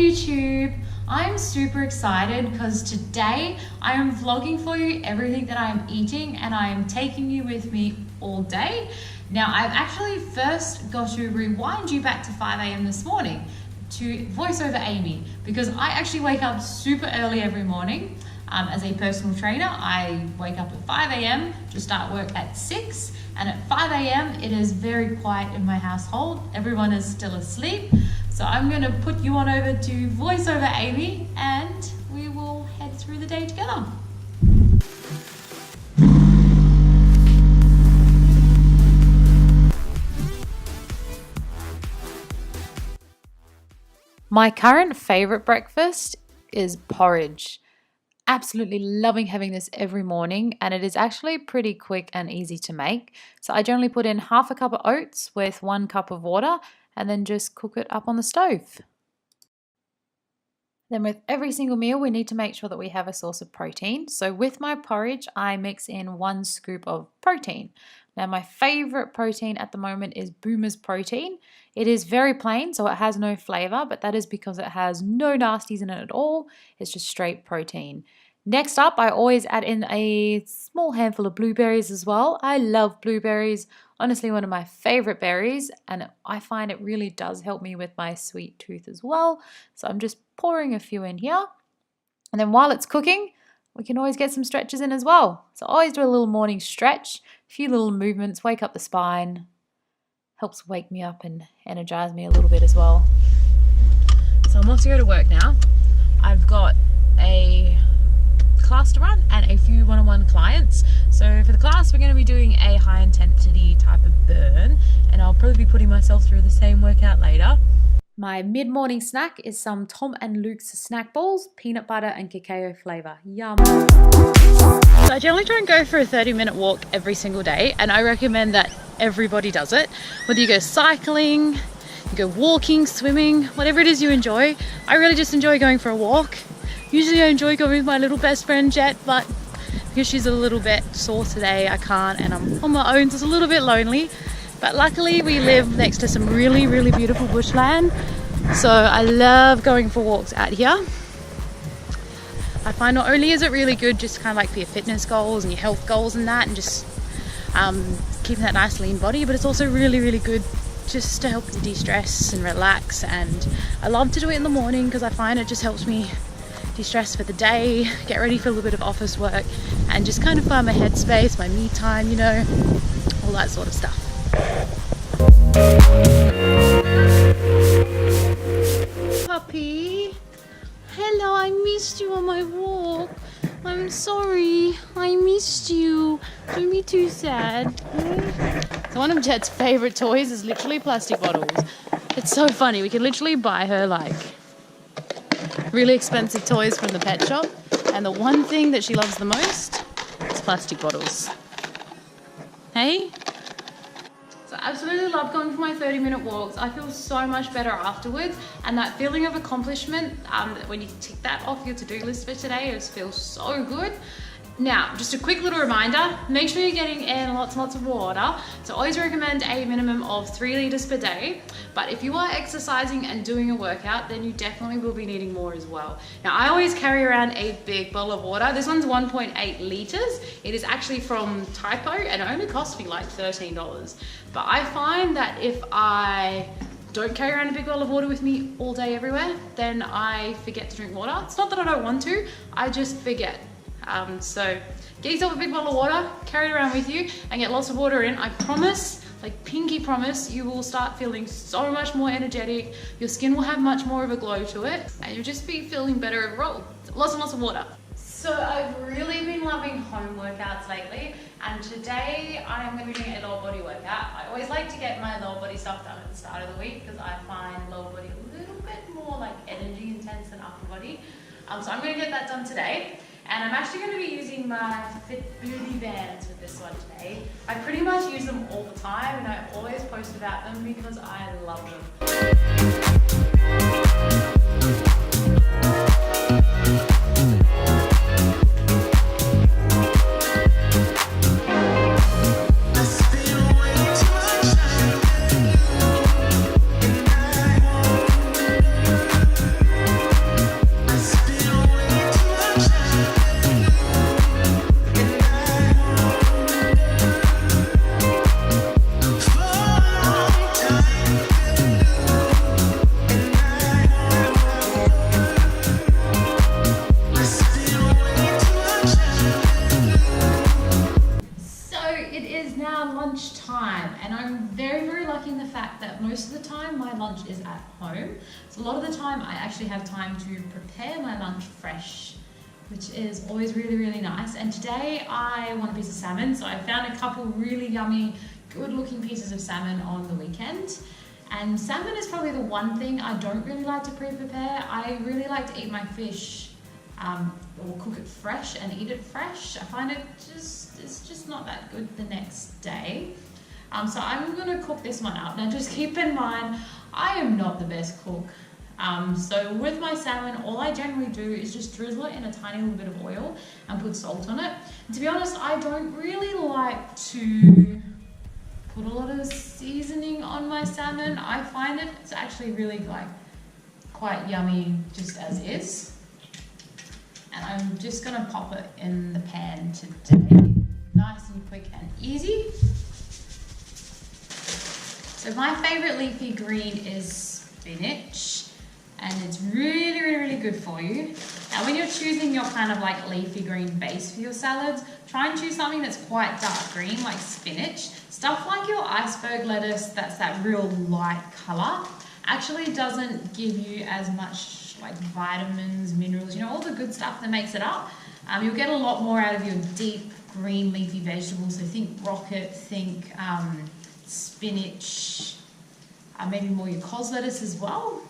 YouTube. I'm super excited because today I am vlogging for you everything that I'm eating, and I am taking you with me all day. Now, I've actually first got to rewind you back to 5 a.m. this morning to voice over Amy, because I actually wake up super early every morning. As a personal trainer, I wake up at 5 a.m. to start work at 6, and at 5 a.m. it is very quiet in my household. Everyone is still asleep. So I'm going to put you on over to voice over Amy, and we will head through the day together. My current favorite breakfast is porridge. Absolutely loving having this every morning, and it is actually pretty quick and easy to make. So I generally put in half a cup of oats with 1 cup of water and then just cook it up on the stove. Then with every single meal, we need to make sure that we have a source of protein. So with my porridge, I mix in 1 scoop of protein. Now, my favorite protein at the moment is Boomer's protein. It is very plain, so it has no flavor, but that is because it has no nasties in it at all. It's just straight protein. Next up, I always add in a small handful of blueberries as well. I love blueberries, honestly one of my favorite berries, and I find it really does help me with my sweet tooth as well. So I'm just pouring a few in here. And then while it's cooking, we can always get some stretches in as well. So I always do a little morning stretch, a few little movements, wake up the spine. Helps wake me up and energize me a little bit as well. So I'm off to go to work now. I've got a class to run and a few one-on-one clients. So for the class, we're going to be doing a high intensity type of burn, and I'll probably be putting myself through the same workout later. My mid-morning snack is some Tom and Luke's snack balls, peanut butter and cacao flavor. Yum. So I generally try and go for a 30-minute walk every single day, and I recommend that everybody does it. Whether you go cycling, you go walking, swimming, whatever it is you enjoy. I really just enjoy going for a walk. Usually I enjoy going with my little best friend Jet, but because she's a little bit sore today, I can't, and I'm on my own, so it's a little bit lonely. But luckily we live next to some really, really beautiful bushland, so I love going for walks out here. I find not only is it really good just kind of like for your fitness goals and your health goals and that, and just keeping that nice lean body, but it's also really, really good just to help you de-stress and relax. And I love to do it in the morning because I find it just helps me de-stress for the day, get ready for a little bit of office work, and just kind of find my headspace, my me time, you know, all that sort of stuff. Puppy, hello, I missed you on my walk. I'm sorry, I missed you. Don't be too sad. So one of Jet's favorite toys is literally plastic bottles. It's so funny. We can literally buy her like really expensive toys from the pet shop, and the one thing that she loves the most is plastic bottles. Hey? So I absolutely love going for my 30-minute walks. I feel so much better afterwards, and that feeling of accomplishment, when you tick that off your to-do list for today, it feels so good. Now, just a quick little reminder, make sure you're getting in lots and lots of water. So I always recommend a minimum of 3 liters per day. But if you are exercising and doing a workout, then you definitely will be needing more as well. Now, I always carry around a big bottle of water. This one's 1.8 liters. It is actually from Typo, and it only cost me like $13. But I find that if I don't carry around a big bottle of water with me all day everywhere, then I forget to drink water. It's not that I don't want to, I just forget. So get yourself a big bottle of water, carry it around with you, and get lots of water in. I promise, like pinky promise, you will start feeling so much more energetic. Your skin will have much more of a glow to it, and you'll just be feeling better overall. Lots and lots of water. So I've really been loving home workouts lately, and today I am going to be doing a lower body workout. I always like to get my lower body stuff done at the start of the week because I find lower body a little bit more like energy intense than upper body. So I'm going to get that done today. And I'm actually going to be using my Fit Booty bands with this one today. I pretty much use them all the time, and I always post about them because I love them. most of the time my lunch is at home. So a lot of the time I actually have time to prepare my lunch fresh, which is always really, really nice. And today I want a piece of salmon. So I found a couple really yummy, good looking pieces of salmon on the weekend. And salmon is probably the one thing I don't really like to pre-prepare. I really like to eat my fish or cook it fresh and eat it fresh. I find it's just not that good the next day. So I'm gonna cook this one up. Now just keep in mind, I am not the best cook. So with my salmon, all I generally do is just drizzle it in a tiny little bit of oil and put salt on it. And to be honest, I don't really like to put a lot of seasoning on my salmon. I find it's actually really quite yummy just as is. And I'm just gonna pop it in the pan today. Nice and quick and easy. So my favorite leafy green is spinach, and it's really, really, really good for you. Now when you're choosing your kind of like leafy green base for your salads, try and choose something that's quite dark green, like spinach. Stuff like your iceberg lettuce, that's that real light color, actually doesn't give you as much like vitamins, minerals, you know, all the good stuff that makes it up. You'll get a lot more out of your deep green leafy vegetables. So think rocket, think spinach, maybe more your cos lettuce as well.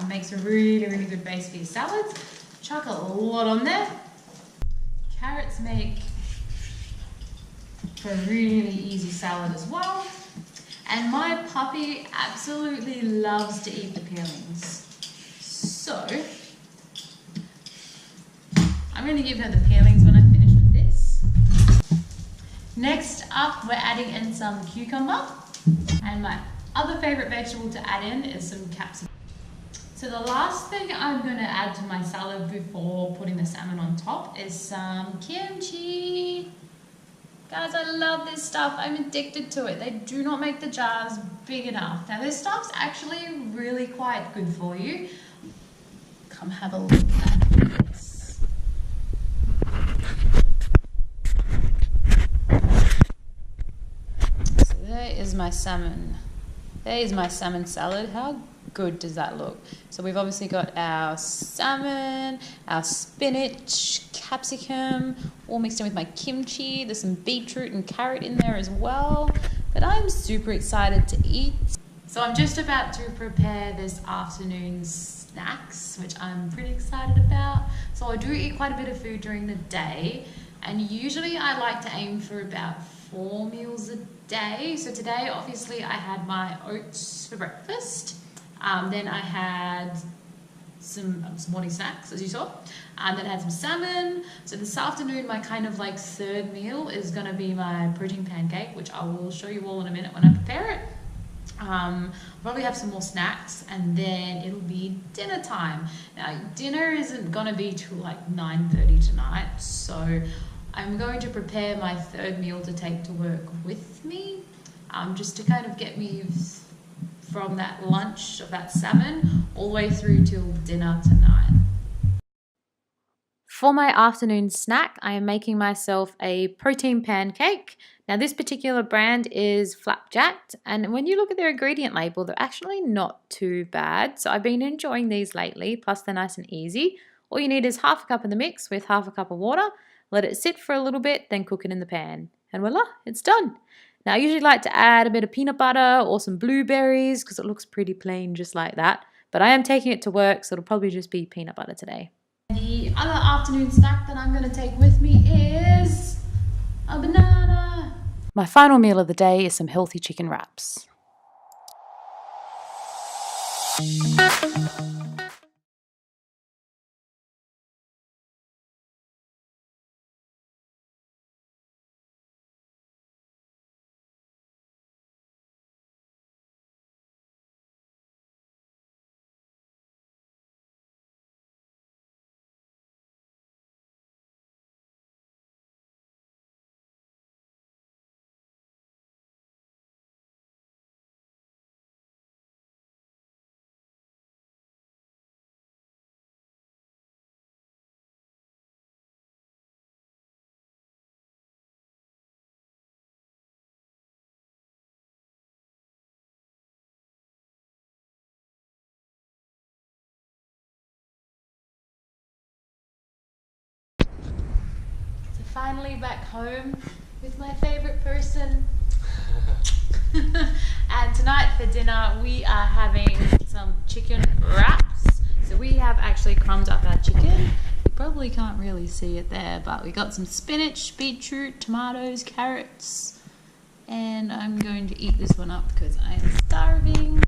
Makes a really, really good base for your salads. Chuck a lot on there. Carrots make for a really easy salad as well. And my puppy absolutely loves to eat the peelings. So I'm going to give her the peelings when I finish with this. Next up, we're adding in some cucumber. And my other favorite vegetable to add in is some capsicum. So the last thing I'm going to add to my salad before putting the salmon on top is some kimchi. Guys, I love this stuff. I'm addicted to it. They do not make the jars big enough. Now this stuff's actually really quite good for you. Come have a look at this. So there is my salmon. There is my salmon salad. How good does that look? So we've obviously got our salmon, our spinach, capsicum, all mixed in with my kimchi. There's some beetroot and carrot in there as well. But I'm super excited to eat. So I'm just about to prepare this afternoon's snacks, which I'm pretty excited about. So I do eat quite a bit of food during the day, and usually I like to aim for about 4 meals a day. So today, obviously, I had my oats for breakfast. Then I had some morning snacks, as you saw. Then I had some salmon. So this afternoon, my kind of like third meal is gonna be my protein pancake, which I will show you all in a minute when I prepare it. I'll probably have some more snacks, and then it'll be dinner time. Now, dinner isn't gonna be till like 9:30 tonight, so I'm going to prepare my third meal to take to work with me, just to kind of get me from that lunch of that salmon all the way through till dinner tonight. For my afternoon snack, I am making myself a protein pancake. Now this particular brand is Flapjacked, and when you look at their ingredient label, they're actually not too bad. So I've been enjoying these lately, plus they're nice and easy. All you need is half a cup of the mix with half a cup of water. Let it sit for a little bit, then cook it in the pan. And voila, it's done. Now I usually like to add a bit of peanut butter or some blueberries because it looks pretty plain just like that. But I am taking it to work, so it'll probably just be peanut butter today. The other afternoon snack that I'm going to take with me is a banana. My final meal of the day is some healthy chicken wraps. finally back home with my favorite person. And tonight for dinner we are having some chicken wraps. So we have actually crumbed up our chicken. You probably can't really see it there, but we got some spinach, beetroot, tomatoes, carrots, and I'm going to eat this one up because I am starving.